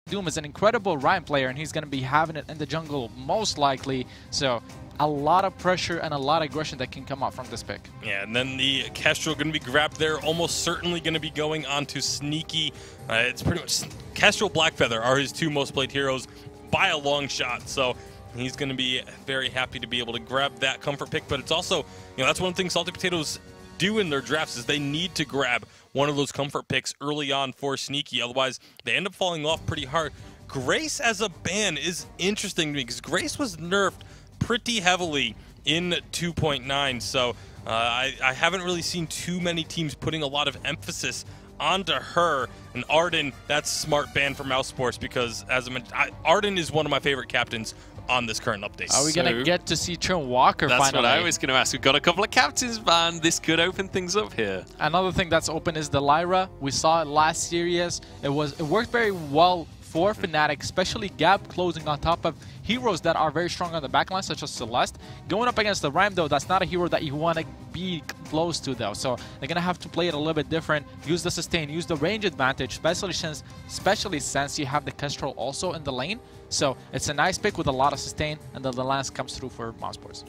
Doom is an incredible Rhyme player, and he's going to be having it in the jungle most likely. So a lot of pressure and a lot of aggression that can come out from this pick. Yeah, and then the Kestrel going to be grabbed there, almost certainly going to be going on to Sneaky. It's pretty much Kestrel, Blackfeather are his two most played heroes by a long shot, so he's going to be very happy to be able to grab that comfort pick. But it's also, that's one thing SaltyPotatoes do in their drafts is they need to grab one of those comfort picks early on for Sneaky, otherwise they end up falling off pretty hard. Grace as a ban is interesting to me because Grace was nerfed pretty heavily in 2.9, so I haven't really seen too many teams putting a lot of emphasis onto her. And Arden, that's smart ban for Mousesports because, as I mentioned, Arden is one of my favorite captains on this current update. Are we going to get to see Chun Walker finally? That's what I was going to ask. We've got a couple of captains banned. This could open things up here. Another thing that's open is the Lyra. We saw it last series. It worked very well for Fnatic, especially gap closing on top of heroes that are very strong on the backline, such as Celeste. Going up against the Rhyme, though, that's not a hero that you want to be close to, though. So they're going to have to play it a little bit different, use the sustain, use the range advantage, especially since you have the Kestrel also in the lane. So it's a nice pick with a lot of sustain, and then the Lance comes through for Mousesports.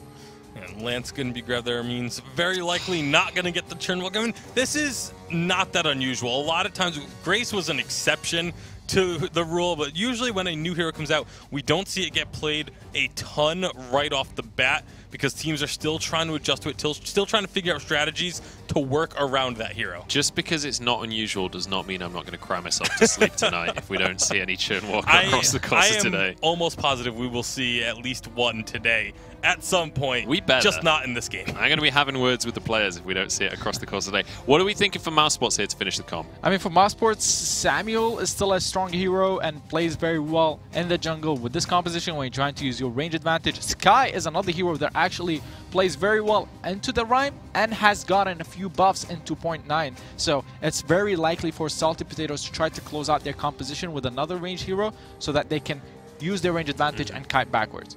And Lance going to be grabbed there means very likely not going to get the turn walk. I mean, this is not that unusual. A lot of times, Grace was an exception to the rule, but usually when a new hero comes out, we don't see it get played a ton right off the bat because teams are still trying to adjust to it, still trying to figure out strategies to work around that hero. Just because it's not unusual does not mean I'm not going to cry myself to sleep tonight if we don't see any Churn Walker across the course of today. I am almost positive we will see at least one today at some point. We better. Just not in this game. I'm going to be having words with the players if we don't see it across the course of the day. What are we thinking for Mousesports here to finish the comp? I mean, for Mousesports, Samuel is still a strong hero and plays very well in the jungle with this composition when you're trying to use your range advantage. Sky is another hero that actually plays very well into the Rhyme and has gotten a few buffs in 2.9. So it's very likely for SaltyPotatoes to try to close out their composition with another range hero so that they can use their range advantage and kite backwards.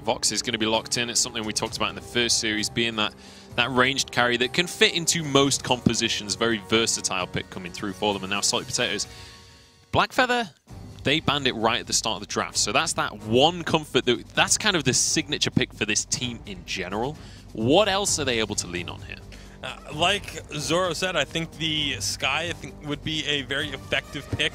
Vox is going to be locked in. It's something we talked about in the first series, being that ranged carry that can fit into most compositions. Very versatile pick coming through for them. And now SaltyPotatoes. Blackfeather, they banned it right at the start of the draft. So that's that one comfort. That's kind of the signature pick for this team in general. What else are they able to lean on here? Like Zoro said, I think the Sky would be a very effective pick.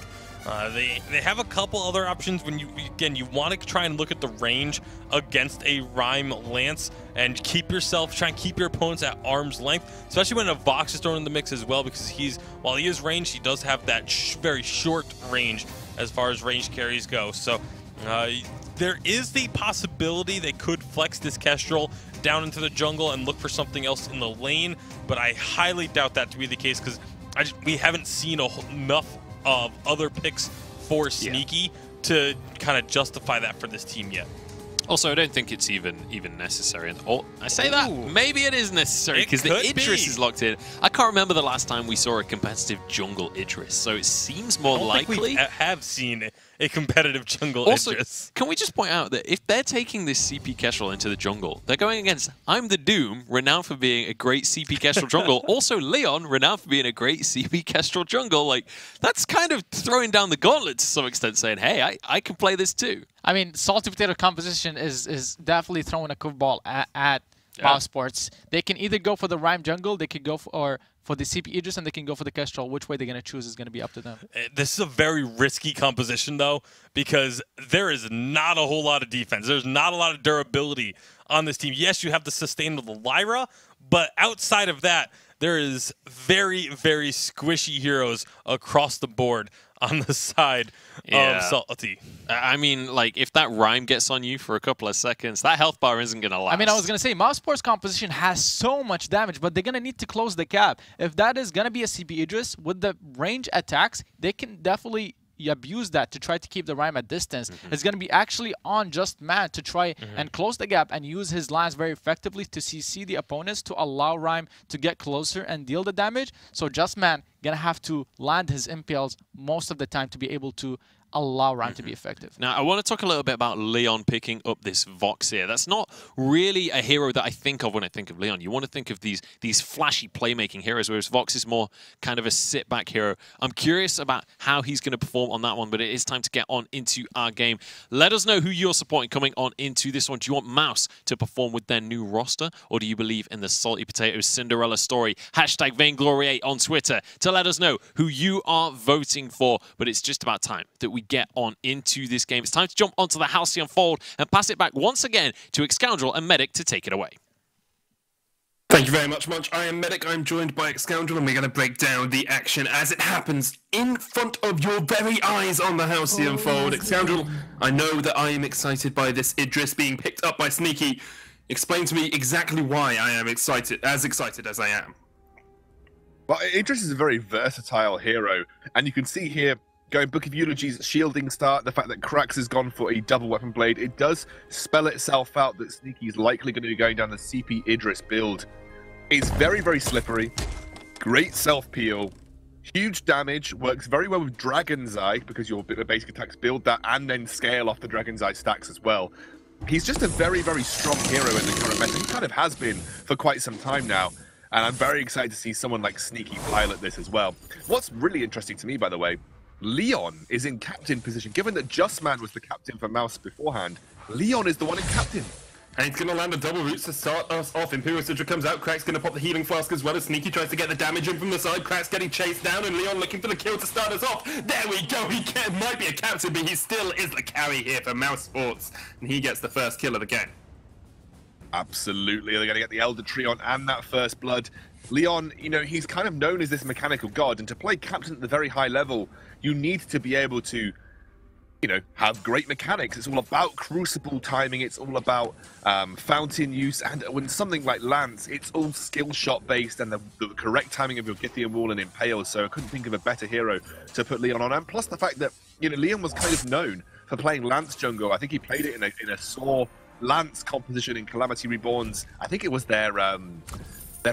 They have a couple other options when you want to try and look at the range against a Rhyme Lance and try and keep your opponents at arm's length, especially when a Vox is thrown in the mix as well, because while he is ranged, he does have that very short range as far as ranged carries go. So there is the possibility they could flex this Kestrel down into the jungle and look for something else in the lane, but I highly doubt that to be the case because we haven't seen enough of other picks for Sneaky to kind of justify that for this team yet. Also, I don't think it's even necessary. I say that, maybe it is necessary because the Idris is locked in. I can't remember the last time we saw a competitive jungle Idris, so it seems more likely. We have seen a competitive jungle also, Idris. Can we just point out that if they're taking this CP Kestrel into the jungle, they're going against I'm the Doom, renowned for being a great CP Kestrel jungle. Also, Leon, renowned for being a great CP Kestrel jungle. Like, that's kind of throwing down the gauntlet to some extent, saying, hey, I can play this too. I mean, SaltyPotato composition is definitely throwing a curveball at Mousesports. They can either go for the Rhyme jungle, they can go for the CP Idris, and they can go for the Kestrel. Which way they're going to choose is going to be up to them. This is a very risky composition, though, because there is not a whole lot of defense. There's not a lot of durability on this team. Yes, you have the sustain of the Lyra, but outside of that, there is very, very squishy heroes across the board on the side of Salty. I mean, like, if that Rhyme gets on you for a couple of seconds, that health bar isn't going to last. I mean, I was going to say, Mousesports composition has so much damage, but they're going to need to close the gap. If that is going to be a CP Idris, with the range attacks, they can definitely abuse that to try to keep the Rhyme at distance. It's going to be actually on Just Man to try and close the gap and use his lance very effectively to CC the opponents to allow Rhyme to get closer and deal the damage. So Just Man going to have to land his impales most of the time to be able to allow Rhyme to be effective. Now, I want to talk a little bit about Leon picking up this Vox here. That's not really a hero that I think of when I think of Leon. You want to think of these flashy playmaking heroes, whereas Vox is more kind of a sit-back hero. I'm curious about how he's going to perform on that one, but it is time to get on into our game. Let us know who you're supporting coming on into this one. Do you want Mouse to perform with their new roster, or do you believe in the Salty Potatoes Cinderella story? Hashtag Vainglory8 on Twitter to let us know who you are voting for. But it's just about time that we get on into this game. It's time to jump onto the Halcyon Fold and pass it back once again to Excoundrel and Medic to take it away. Thank you very much, Munch. I am Medic. I'm joined by Excoundrel, and we're going to break down the action as it happens in front of your very eyes on the Halcyon Fold. Excoundrel, I know that I am excited by this Idris being picked up by Sneaky. Explain to me exactly why I am excited as I am. Well, Idris is a very versatile hero, and you can see here, going Book of Eulogies, shielding start, the fact that Krax has gone for a double weapon blade, it does spell itself out that Sneaky is likely going to be going down the CP Idris build. It's very, very slippery, great self-peel, huge damage, works very well with Dragon's Eye, because your basic attacks build that and then scale off the Dragon's Eye stacks as well. He's just a very, very strong hero in the current meta. He kind of has been for quite some time now. And I'm very excited to see someone like Sneaky pilot this as well. What's really interesting to me, by the way, Leon is in captain position. Given that Justman was the captain for Mouse beforehand, Leon is the one in captain. And he's going to land a double roots to start us off. Imperial Sidra comes out, Crack's going to pop the healing flask as well as Sneaky tries to get the damage in from the side. Crack's getting chased down and Leon looking for the kill to start us off. There we go, might be a captain, but he still is the carry here for Mousesports. And he gets the first kill of the game. Absolutely, they're going to get the Elder Treon and that first blood. Leon, you know, he's kind of known as this mechanical god, and to play captain at the very high level, you need to be able to, you know, have great mechanics. It's all about crucible timing, it's all about fountain use, and when something like Lance, it's all skill shot based and the correct timing of your Githian Wall and Impale, so I couldn't think of a better hero to put Leon on. And plus the fact that, you know, Leon was kind of known for playing Lance jungle. I think he played it in a Saw Lance composition in Calamity Reborn's, I think it was their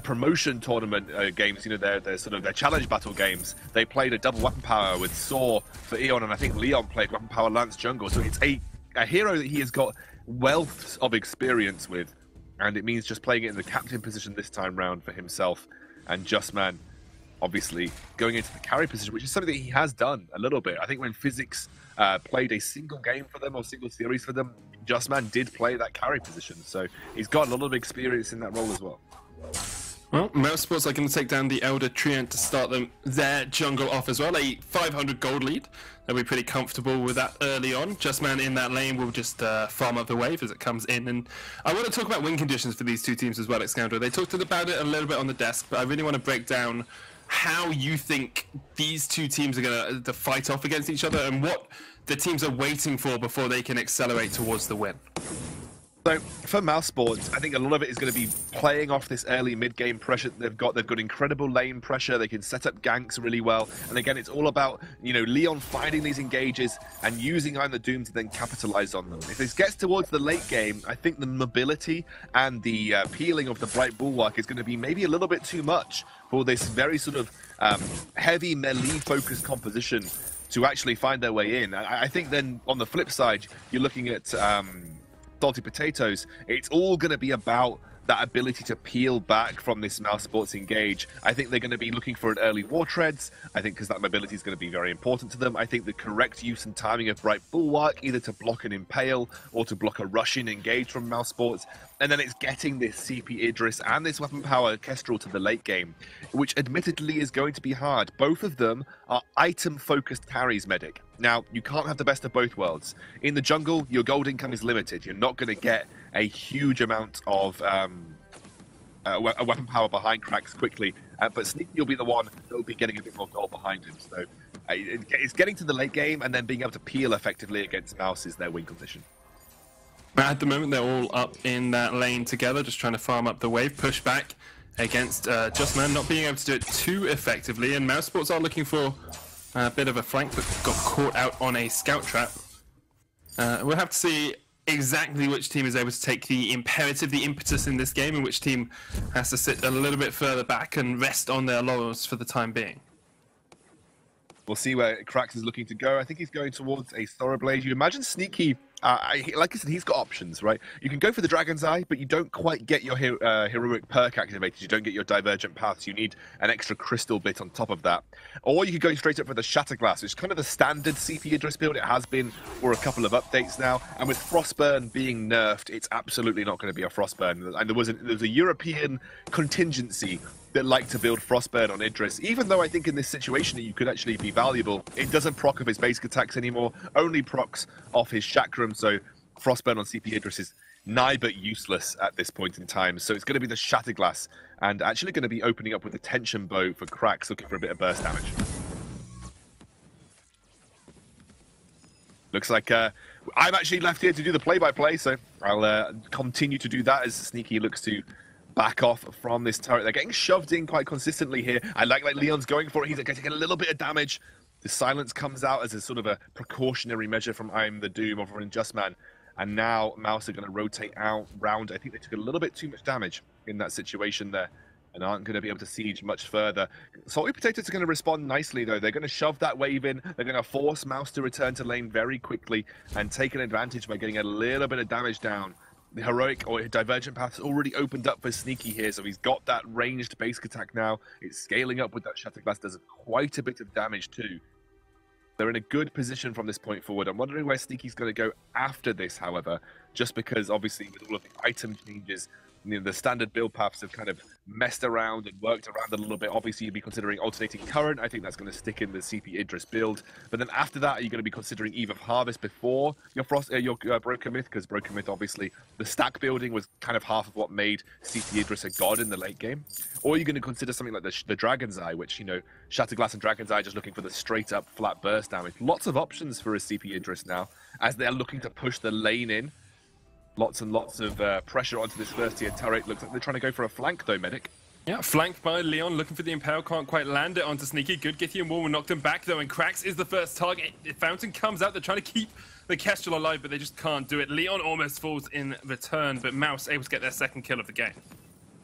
promotion tournament games, you know, their sort of their challenge battle games. They played a double weapon power with Saw for Eon, and I think Leon played weapon power Lance jungle. So it's a hero that he has got wealth of experience with, and it means just playing it in the captain position this time round for himself. And Justman, obviously, going into the carry position, which is something that he has done a little bit. I think when Physics played a single game for them or single series for them, Justman did play that carry position, so he's got a lot of experience in that role as well. Well, Mousesports are going to take down the Elder Treant to start them their jungle off as well. A 500 gold lead. They'll be pretty comfortable with that early on. Justman in that lane will just farm up the wave as it comes in. And I want to talk about win conditions for these two teams as well, Excoundrel. They talked about it a little bit on the desk, but I really want to break down how you think these two teams are going to fight off against each other and what the teams are waiting for before they can accelerate towards the win. So for Mousesports, I think a lot of it is going to be playing off this early mid-game pressure that they've got. They've got incredible lane pressure. They can set up ganks really well. And again, it's all about, you know, Leon finding these engages and using Iron the Doom to then capitalize on them. If this gets towards the late game, I think the mobility and the peeling of the Bright Bulwark is going to be maybe a little bit too much for this very sort of heavy melee-focused composition to actually find their way in. I think then on the flip side, you're looking at Salty Potatoes. It's all going to be about that ability to peel back from this Mousesports engage. I think they're going to be looking for an early War Treads, I think, because that mobility is going to be very important to them. I think the correct use and timing of Bright Bulwark, either to block an Impale or to block a Russian engage from Mousesports. And then it's getting this CP Idris and this weapon power Kestrel to the late game, which admittedly is going to be hard. Both of them are item-focused carries, Medic. Now, you can't have the best of both worlds. In the jungle, your gold income is limited. You're not going to get a huge amount of weapon power behind Cracks quickly, but Sneaky will be the one that will be getting a bit more gold behind him. So it's getting to the late game and then being able to peel effectively against Mouse is their win condition. At the moment, they're all up in that lane together, just trying to farm up the wave, push back against Justman, not being able to do it too effectively, and Mousesports are looking for a bit of a flank, but got caught out on a scout trap. We'll have to see exactly which team is able to take the imperative, the impetus in this game, and which team has to sit a little bit further back and rest on their laurels for the time being. We'll see where Krax is looking to go. I think he's going towards a Thora Blade. You imagine Sneaky, like I said, he's got options, right? You can go for the Dragon's Eye, but you don't quite get your heroic perk activated. You don't get your Divergent Paths. You need an extra crystal bit on top of that. Or you could go straight up for the Shatterglass, which is kind of the standard CP Idris build. It has been for a couple of updates now. And with Frostburn being nerfed, it's absolutely not going to be a Frostburn. And there was a European contingency that like to build Frostburn on Idris, even though I think in this situation you could actually be valuable. It doesn't proc off his basic attacks anymore, only procs off his Chakram, so Frostburn on CP Idris is nigh but useless at this point in time. So it's going to be the Shatterglass, and actually going to be opening up with the Tension Bow for Krax, looking for a bit of burst damage. Looks like I'm actually left here to do the play-by-play, so I'll continue to do that as Sneaky looks to back off from this turret. They're getting shoved in quite consistently here. I like Leon's going for it. He's getting a little bit of damage. The silence comes out as a sort of a precautionary measure from I'm the Doom over in Just Man. And now Mouse are going to rotate out round. I think they took a little bit too much damage in that situation there and aren't going to be able to siege much further. SaltyPotatoes are going to respond nicely, though. They're going to shove that wave in. They're going to force Mouse to return to lane very quickly and take an advantage by getting a little bit of damage down. The heroic or divergent path has already opened up for Sneaky here, so he's got that ranged basic attack now. It's scaling up with that Shatterglass, does quite a bit of damage too. They're in a good position from this point forward. I'm wondering where Sneaky's going to go after this, however, just because obviously with all of the item changes, you know, the standard build paths have kind of messed around and worked around a little bit. Obviously, you'd be considering alternating current. I think that's going to stick in the CP Idris build. But then after that, are you going to be considering Eve of Harvest before your Broken Myth? Because Broken Myth, obviously, the stack building was kind of half of what made CP Idris a god in the late game. Or are you going to consider something like the Dragon's Eye, which, you know, Shatterglass and Dragon's Eye just looking for the straight-up flat burst damage. Lots of options for a CP Idris now, as they're looking to push the lane in. Lots and lots of pressure onto this first tier turret. Looks like they're trying to go for a flank though, Medic. Yeah, flanked by Leon, looking for the Impale, can't quite land it onto Sneaky. Good Githian wall will knock them back though, and Krax is the first target. Fountain comes out, they're trying to keep the Kestrel alive, but they just can't do it. Leon almost falls in return, but Mouse able to get their second kill of the game.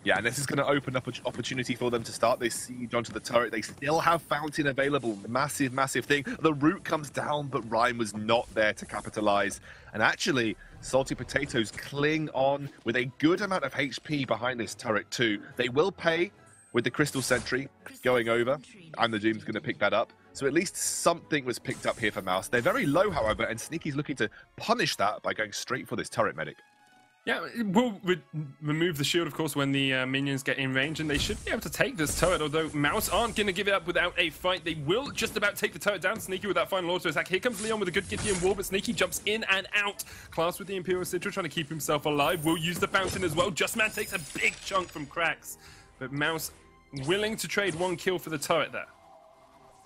Yeah, and this is going to open up an opportunity for them to start this siege onto the turret. They still have Fountain available. Massive, massive thing. The root comes down, but Rhyme was not there to capitalize. And actually, SaltyPotatoes cling on with a good amount of HP behind this turret too. They will pay with the Crystal Sentry going over. I'm the Doom's going to pick that up. So at least something was picked up here for Mouse. They're very low, however, and Sneaky's looking to punish that by going straight for this turret, Medic. Yeah, it will remove the shield, of course, when the minions get in range, and they should be able to take this turret, although Mouse aren't going to give it up without a fight. They will just about take the turret down. Sneaky with that final auto attack. Here comes Leon with a good Githian wall, but Sneaky jumps in and out. Class with the Imperial Citra, trying to keep himself alive. Will use the Fountain as well. Just Man takes a big chunk from Krax, but Mouse willing to trade one kill for the turret there.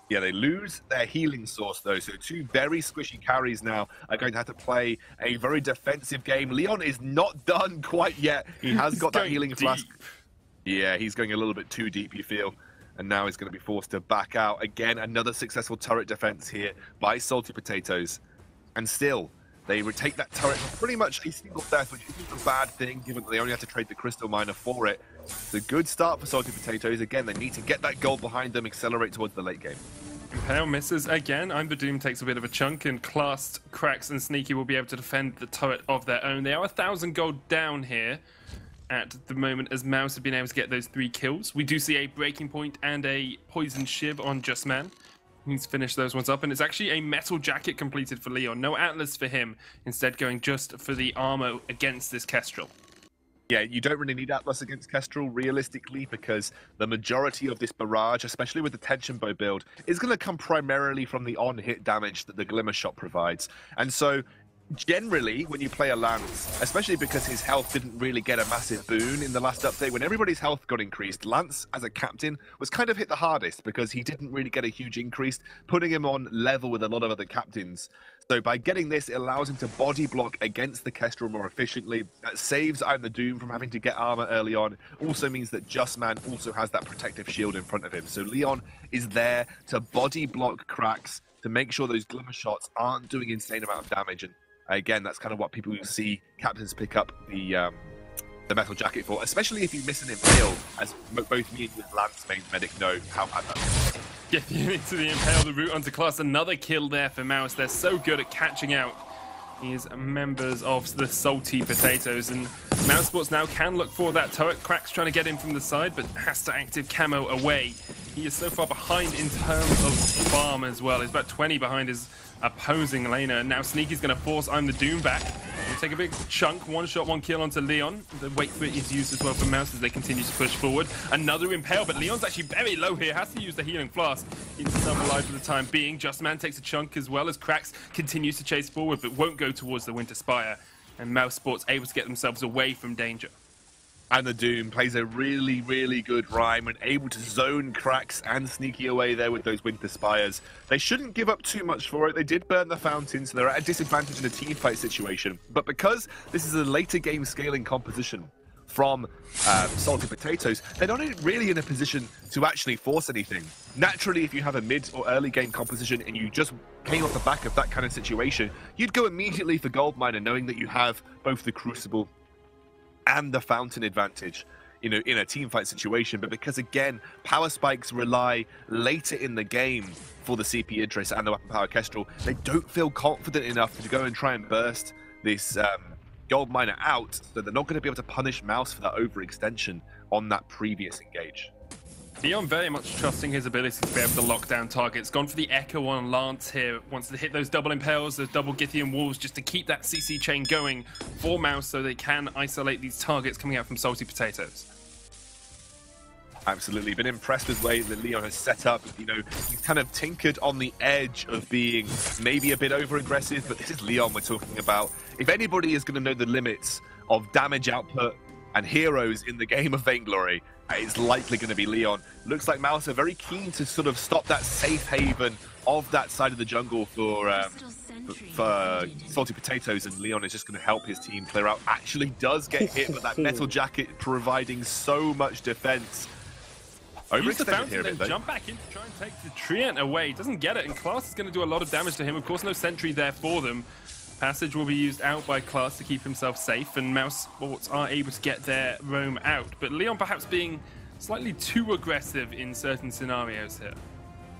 Yeah, they lose their healing source, though, so two very squishy carries now are going to have to play a very defensive game. Leon is not done quite yet. He has got that healing flask. Yeah, he's going a little bit too deep, you feel, and now he's going to be forced to back out. Again, another successful turret defense here by SaltyPotatoes, and still, they retake that turret for pretty much a single death, which isn't a bad thing, given that they only have to trade the Crystal Miner for it. It's a good start for SaltyPotatoes. Again, they need to get that gold behind them, accelerate towards the late game. Impale misses again. I'm the Doom takes a bit of a chunk, and classed Krax and Sneaky will be able to defend the turret of their own. They are 1,000 gold down here at the moment, as Mouse have been able to get those 3 kills. We do see a breaking point and a poison shiv on Just Man. He's finished those ones up, and it's actually a metal jacket completed for Leon. No Atlas for him, instead going just for the armor against this Kestrel. Yeah, you don't really need Atlas against Kestrel, realistically, because the majority of this barrage, especially with the Tension Bow build, is going to come primarily from the on-hit damage that the Glimmer Shot provides. And so, generally, when you play a Lance, especially because his health didn't really get a massive boon in the last update, when everybody's health got increased, Lance, as a captain, was kind of hit the hardest because he didn't really get a huge increase, putting him on level with a lot of other captains. So by getting this, it allows him to body block against the Kestrel more efficiently. That saves I'm the Doom from having to get armor early on. Also means that Just Man also has that protective shield in front of him. So Leon is there to body block Krax, to make sure those Glimmer Shots aren't doing insane amount of damage. And again, that's kind of what people see captains pick up the metal jacket for, especially if you miss an impale, as both me and Lance main medic know how bad that is. Getting into the Impale, the route onto Class. Another kill there for Mouse. They're so good at catching out these members of the Salty Potatoes. And Mousesports now can look for that turret. Crack's trying to get in from the side, but has to active camo away. He is so far behind in terms of farm as well. He's about 20 behind his opposing laner. And now Sneaky's going to force I'm the Doom back. He'll take a big chunk, one shot, one kill onto Leon. The wait for it is used as well for Mouse as they continue to push forward. Another Impale, but Leon's actually very low here. Has to use the healing flask. Keeps himself alive for the time being. Just Man takes a chunk as well as Cracks continues to chase forward, but won't go towards the Winter Spire. And Mousesports able to get themselves away from danger. And the Doom plays a really, really good rhyme and able to zone Cracks and Sneaky away there with those Winter Spires. They shouldn't give up too much for it. They did burn the fountain, so they're at a disadvantage in a team fight situation. But because this is a later game scaling composition from Salty Potatoes, they're not really in a position to actually force anything. Naturally, if you have a mid or early game composition and you just came off the back of that kind of situation, you'd go immediately for Goldminer, knowing that you have both the Crucible and the fountain advantage, you know, in a team fight situation. But because again, power spikes rely later in the game for the CP Idris and the weapon power Kestrel, they don't feel confident enough to go and try and burst this gold miner out, so they're not going to be able to punish Mouse for that overextension on that previous engage. Leon very much trusting his ability to be able to lock down targets. Gone for the Echo on Lance here. Wants to hit those double Impales, those double Githian walls, just to keep that CC chain going for Mouse so they can isolate these targets coming out from Salty Potatoes. Absolutely. Been impressed with the way that Leon has set up. You know, he's kind of tinkered on the edge of being maybe a bit over-aggressive, but this is Leon we're talking about. If anybody is going to know the limits of damage output and heroes in the game of Vainglory, it's likely going to be Leon. Looks like Mouse are very keen to sort of stop that safe haven of that side of the jungle for Salty Potatoes, and Leon is just going to help his team clear out. Actually does get hit, but that metal jacket providing so much defense. Use the Overextended fountain, here a then bit, though. jump back in to try and take the Treant away. Doesn't get it, and Class is going to do a lot of damage to him. Of course, no sentry there for them. Passage will be used out by Class to keep himself safe, and Mousesports are able to get their roam out. But Leon perhaps being slightly too aggressive in certain scenarios here.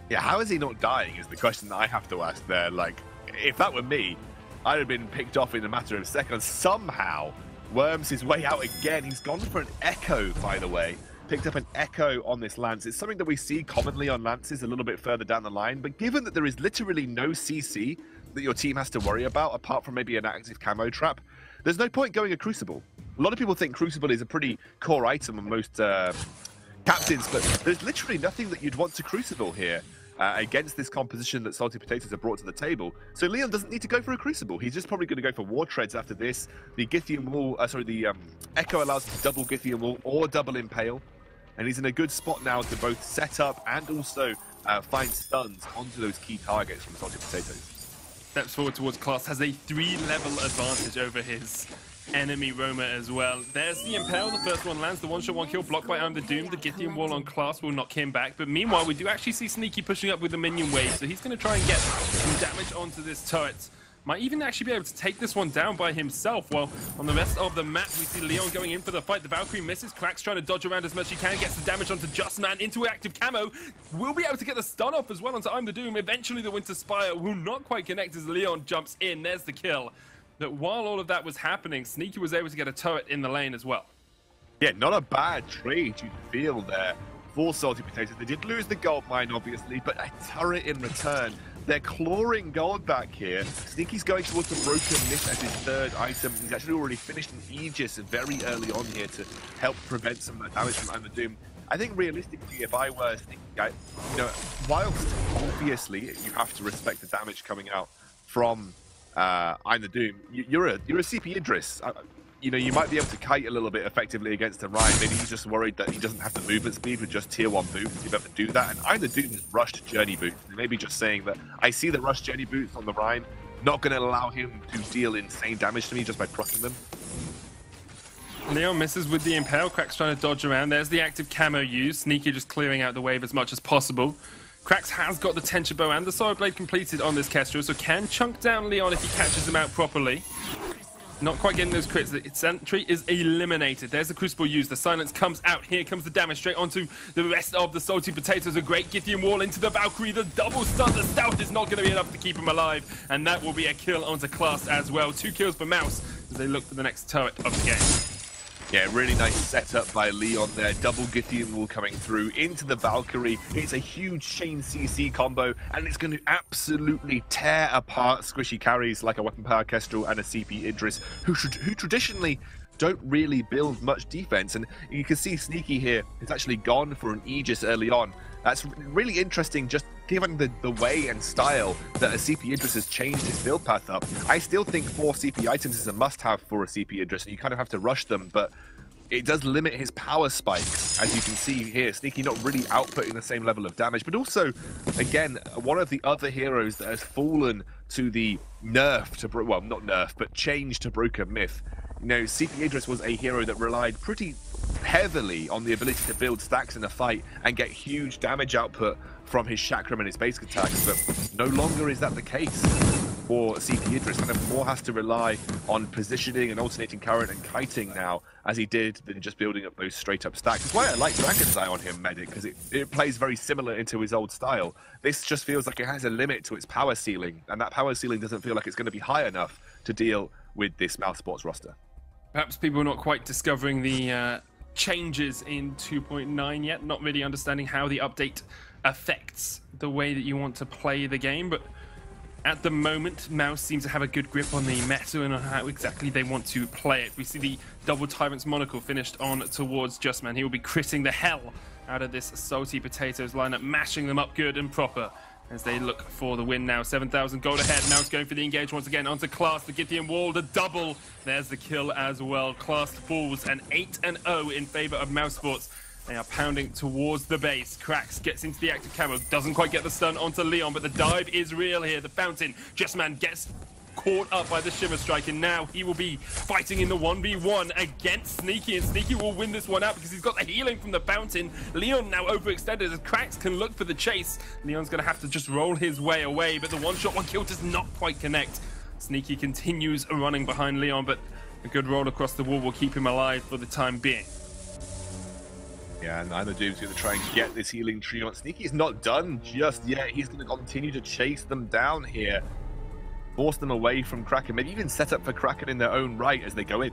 Yeah, how is he not dying is the question that I have to ask there. Like, if that were me, I'd have been picked off in a matter of seconds. Somehow, worms his way out again. He's gone for an Echo, by the way. Picked up an Echo on this Lance. It's something that we see commonly on Lances a little bit further down the line, but given that there is literally no CC that your team has to worry about, apart from maybe an active camo trap, there's no point going a Crucible. A lot of people think Crucible is a pretty core item on most captains, but there's literally nothing that you'd want to Crucible here against this composition that Salty Potatoes have brought to the table. So Leon doesn't need to go for a Crucible. He's just probably going to go for War Treads after this. The Githian Wall, the Echo allows him to double Githian Wall or double Impale, and he's in a good spot now to both set up and also find stuns onto those key targets from Salty Potatoes. Steps forward towards Class, has a 3-level advantage over his enemy roamer as well. There's the Impale, the first one lands, the one-shot, one-kill, blocked by I'm the Doom. The Githian wall on Class will knock him back, but meanwhile we do actually see Sneaky pushing up with the minion wave, so he's going to try and get some damage onto this turret. Might even actually be able to take this one down by himself, while on the rest of the map we see Leon going in for the fight. The Valkyrie misses, Crack's trying to dodge around as much as he can, gets the damage onto Just Man into active camo. Will be able to get the stun off as well onto I'm the Doom. Eventually the Winter Spire will not quite connect as Leon jumps in. There's the kill. But while all of that was happening, Sneaky was able to get a turret in the lane as well. Yeah, not a bad trade you'd feel there for Salty Potatoes. They did lose the gold mine, obviously, but a turret in return. They're clawing gold back here. Sneaky's going towards the Broken Mist as his third item. He's actually already finished an Aegis very early on here to help prevent some of that damage from I'm the Doom. I think realistically, if I were Sneaky, you know, whilst obviously you have to respect the damage coming out from I'm the Doom, you're a CP Idris. You know, you might be able to kite a little bit effectively against a Ryan. Maybe he's just worried that he doesn't have the movement speed with just tier 1 boots to be able to do that. And I'm the Doom has rushed journey boots. Maybe just saying that I see the rush journey boots on the Ryan, not going to allow him to deal insane damage to me just by proccing them. Leon misses with the Impale. Crack's trying to dodge around. There's the active camo used. Sneaky just clearing out the wave as much as possible. Cracks has got the Tension Bow and the Sword Blade completed on this Kestrel, so can chunk down Leon if he catches him out properly. Not quite getting those crits. The sentry is eliminated. There's the crucible used. The silence comes out. Here comes the damage straight onto the rest of the salty potatoes. A great Githian wall into the Valkyrie. The double stun. The stealth is not going to be enough to keep him alive. And that will be a kill onto Class as well. 2 kills for Mouse as they look for the next turret of the game. Yeah, really nice setup by Leon there. Double Githian wall coming through into the Valkyrie. It's a huge chain CC combo, and it's going to absolutely tear apart squishy carries like a Weapon Power Kestrel and a CP Idris, who traditionally don't really build much defense. And you can see Sneaky here has actually gone for an Aegis early on. That's really interesting, just given the way and style that a CP Idris has changed his build path up. I still think 4 CP items is a must-have for a CP Idris, and you kind of have to rush them, but it does limit his power spikes, as you can see here. Sneaky not really outputting the same level of damage, but also, again, one of the other heroes that has fallen to the nerf, well, not nerf, but change to Broken Myth. You know, CP Idris was a hero that relied pretty heavily on the ability to build stacks in a fight and get huge damage output from his chakram and his basic attacks, but no longer is that the case for CP Idris. Kind of more has to rely on positioning and alternating current and kiting now, as he did, than just building up those straight up stacks. That's why I like Dragon's Eye on him, Medic, because it plays very similar into his old style. This just feels like it has a limit to its power ceiling, and that power ceiling doesn't feel like it's going to be high enough to deal with this Mousesports roster. Perhaps people are not quite discovering the changes in 2.9 yet, not really understanding how the update affects the way that you want to play the game, but at the moment, Mouse seems to have a good grip on the meta and on how exactly they want to play it. We see the double Tyrant's Monocle finished on towards Justman. He will be critting the hell out of this Salty Potatoes lineup, mashing them up good and proper as they look for the win now. 7,000 gold ahead. Now it's going for the engage once again onto Class. The Githian wall, the double. There's the kill as well. Class falls and 8-0 in favor of Mousesports. They are pounding towards the base. Krax gets into the active camo. Doesn't quite get the stun onto Leon, but the dive is real here. The fountain. Justman gets caught up by the Shimmer Strike, and now he will be fighting in the 1v1 against Sneaky, and Sneaky will win this one out because he's got the healing from the fountain. Leon now overextended as Krax can look for the chase. Leon's going to have to just roll his way away, but the one-shot, one kill does not quite connect. Sneaky continues running behind Leon, but a good roll across the wall will keep him alive for the time being. Yeah, and either Doom's going to try and get this healing tree on. Sneaky's not done just yet. He's going to continue to chase them down here, force them away from Kraken, maybe even set up for Kraken in their own right as they go in.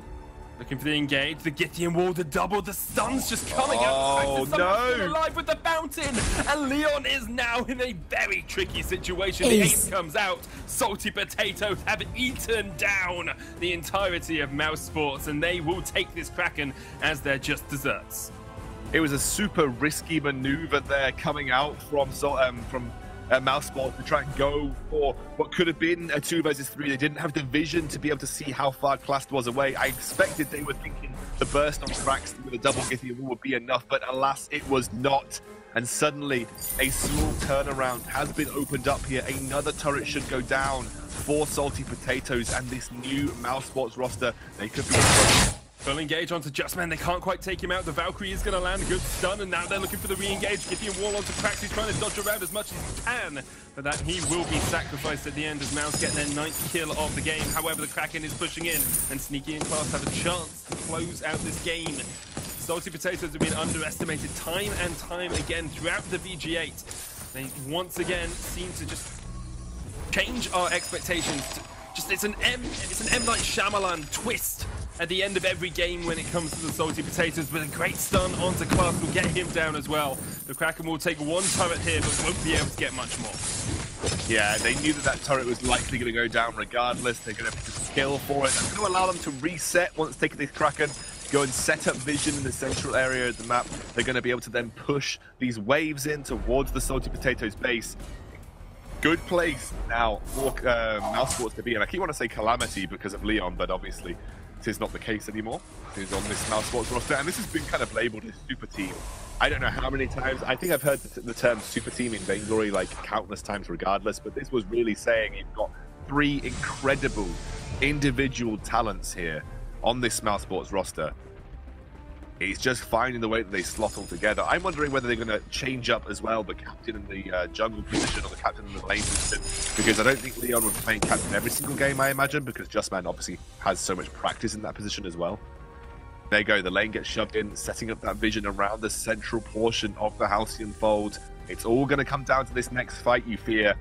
Looking for the engage, the Githian wall, the double, the stun's just coming out. Oh, no! Alive with the fountain, and Leon is now in a very tricky situation. The ace comes out. Salty Potatoes have eaten down the entirety of Mousesports, and they will take this Kraken as they're just desserts. It was a super risky maneuver there coming out from Mousesports to try and go for what could have been a 2 versus 3. They didn't have the vision to be able to see how far Class was away. I expected they were thinking the burst on Krax with a double Githian wall would be enough, but alas, it was not. And suddenly, a small turnaround has been opened up here. Another turret should go down for Salty Potatoes, and this new Mousesports roster, they could be in trouble. Full engage onto Justman. They can't quite take him out. The Valkyrie is going to land a good stun, and now they're looking for the re-engage. Githian wall onto Krax. He's trying to dodge around as much as he can, but that he will be sacrificed at the end as Mouse get their 9th kill of the game. However, the Kraken is pushing in, and Sneaky and Class have a chance to close out this game. Salty Potatoes have been underestimated time and time again throughout the VG8. They once again seem to just change our expectations. It's an M Night Shyamalan twist at the end of every game when it comes to the Salty Potatoes, but a great stun onto Class will get him down as well. The Kraken will take one turret here, but won't be able to get much more. Yeah, they knew that turret was likely going to go down regardless. They're going to have to skill for it. That's going to allow them to reset once taking this Kraken, go and set up vision in the central area of the map. They're going to be able to then push these waves in towards the Salty Potatoes base. Good place now for Mousesports to be in. I keep wanting to say Calamity because of Leon, but obviously this is not the case anymore. He's on this Mousesports roster, and this has been kind of labeled as Super Team. I don't know how many times. I think I've heard the term Super Team in Vainglory like countless times regardless, but this was really saying you've got 3 incredible individual talents here on this Mousesports roster. It's just finding the way that they slot all together. I'm wondering whether they're going to change up as well the captain in the jungle position or the captain in the lane position, because I don't think Leon would be playing captain every single game, I imagine, because Justman obviously has so much practice in that position as well. There you go, the lane gets shoved in, setting up that vision around the central portion of the Halcyon Fold. It's all going to come down to this next fight, you fear.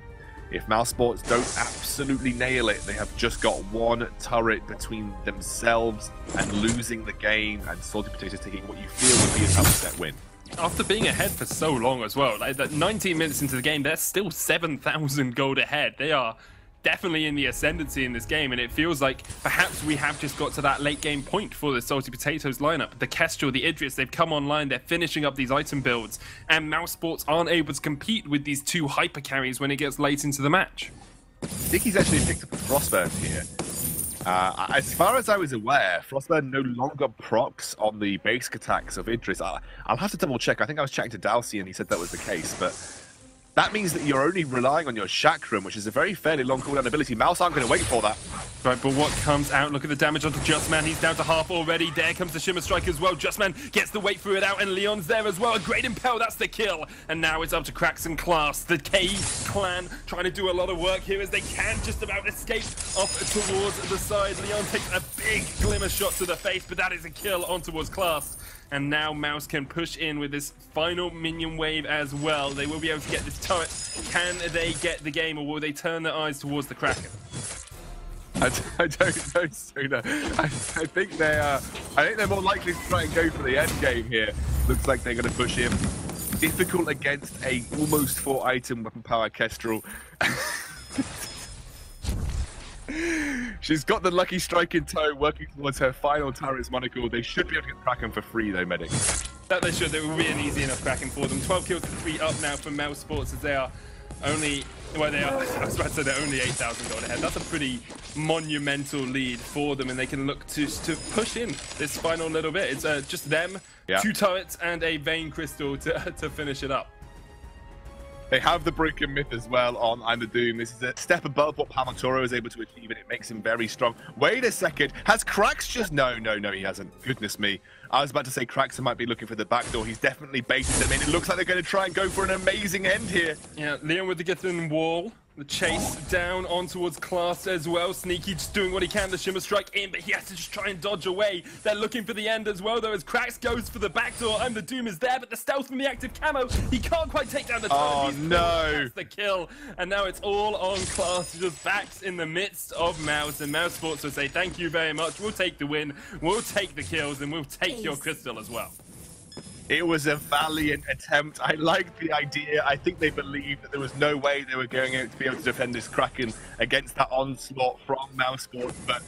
If Mousesports don't absolutely nail it, they have just got one turret between themselves and losing the game, and SaltyPotatoes taking what you feel would be an upset win. After being ahead for so long as well, like that 19 minutes into the game, they're still 7,000 gold ahead. They are definitely in the ascendancy in this game, and it feels like perhaps we have just got to that late game point for the SaltyPotatoes lineup. The Kestrel, the Idris, they've come online, they're finishing up these item builds, and Mousesports aren't able to compete with these two hyper carries when it gets late into the match. Dicky's actually picked up a Frostburn here. As far as I was aware, Frostburn no longer procs on the basic attacks of Idris. I'll have to double check. I think I was chatting to Dalsy and he said that was the case, but that means that you're only relying on your Chakram, which is a very fairly long cooldown ability. Mouse aren't going to wait for that. Right, but what comes out? Look at the damage onto Justman. He's down to half already. There comes the Shimmer Strike as well. Justman gets the wait through it out, and Leon's there as well. A great impel, that's the kill. And now it's up to Cracks and Class. The K clan trying to do a lot of work here as they can just about escape off towards the side. Leon takes a big glimmer shot to the face, but that is a kill on towards Class. And now Mouse can push in with this final minion wave as well. They will be able to get this turret. Can they get the game, or will they turn their eyes towards the Kraken? I don't know, Suna. I think they're more likely to try and go for the end game here. Looks like they're going to push him. Difficult against a almost 4-item weapon power Kestrel. She's got the lucky strike in tow, working towards her final turret's monocle. They should be able to get Kraken for free, though, Medic. That they should. There will be an easy enough Kraken for them. 12 kills to 3 up now for Mousesports, as they are only... Well, they are. I was about to say they're only 8,000 gold ahead. That's a pretty monumental lead for them, and they can look to push in this final little bit. It's just them, 2 turrets, and a Vein Crystal to finish it up. They have the Broken Myth as well on I'm the Doom. This is a step above what Palmatoro is able to achieve, and it makes him very strong. Wait a second. Has Cracks just... No, he hasn't. Goodness me. I was about to say Craxon might be looking for the back door. He's definitely baited them in. It looks like they're going to try and go for an amazing end here. Yeah, Leon with the Githrin wall. The chase down on towards Class as well. Sneaky just doing what he can to Shimmer Strike in, but he has to just try and dodge away. They're looking for the end as well, though, as Cracks goes for the backdoor. I'm the Doom is there, but the stealth from the active camo, he can't quite take down the turret. Oh, no. That's the kill. And now it's all on Class, just backs in the midst of Mouse. And Mousesports will say, thank you very much. We'll take the win. We'll take the kills, and we'll take your crystal as well. It was a valiant attempt. I liked the idea. I think they believed that there was no way they were going out to be able to defend this Kraken against that onslaught from Mousesports, but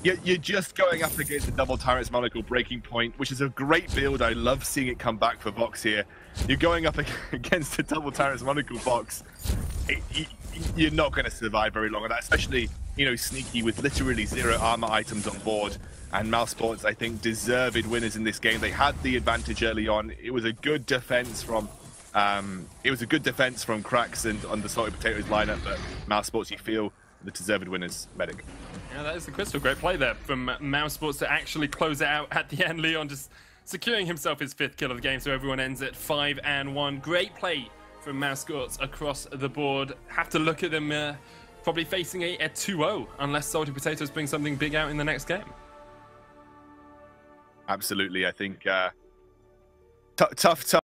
you're just going up against the double turret's monocle breaking point, which is a great build. I love seeing it come back for Vox here. You're going up against the double turret's monocle Vox. You're not going to survive very long on that, especially, you know, Sneaky with literally 0 armor items on board. And Mousesports, I think, deserved winners in this game. They had the advantage early on. It was a good defense from Cracks and on the SaltyPotatoes lineup, but Mousesports, you feel the deserved winners. Medic. Yeah, that is the crystal. Great play there from Mousesports to actually close it out at the end. Leon just securing himself his 5th kill of the game, so everyone ends at 5-1. Great play from Mousesports across the board. Have to look at them probably facing a 2-0 unless SaltyPotatoes bring something big out in the next game. Absolutely, I think tough